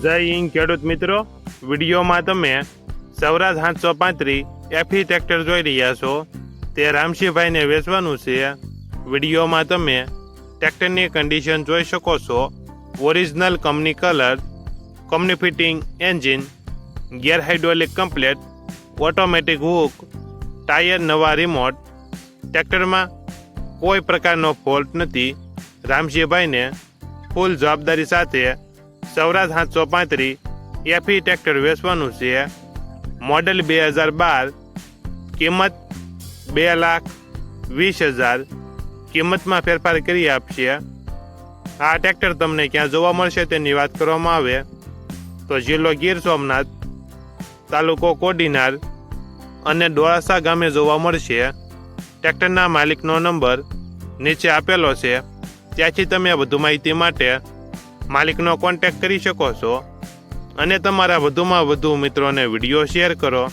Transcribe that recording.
જય હિન્દ ખેડૂત મિત્રો, વિડીયોમાં તમે સૌરાજ 735 એફી ટ્રેક્ટર જોઈ રહ્યા છો. તે રામશીભાઈને વેચવાનું છે. વિડીયોમાં તમે ટ્રેક્ટરની કન્ડિશન જોઈ શકો છો. Original company colour, company fitting engine, gear hydraulic complete, automatic hook, tyre નવા રિમોટ. ટ્રેક્ટરમાં કોઈ પ્રકારનો ફોલ્ટ નથી. રામશીભાઈને ફૂલ જવાબદારી સાથે સૌરાજ 735 એફી ટ્રેક્ટર વેચવાનું છે. મોડેલ 2012, કિંમત 2,20,000. કિંમતમાં ફેરફાર કરી આપશે. આ ટ્રેક્ટર તમને ક્યાં જોવા મળશે તેની વાત કરવામાં આવે તો જિલ્લો ગીર સોમનાથ, તાલુકો કોડીનાર અને ડોળાસા ગામે જોવા મળશે. ટ્રેક્ટરના માલિકનો નંબર નીચે આપેલો છે, ત્યાંથી તમે વધુ માહિતી માટે માલિકનો કોન્ટેક્ટ કરી શકો છો અને તમારા વધુમાં વધુ મિત્રોને વિડીયો શેર કરો.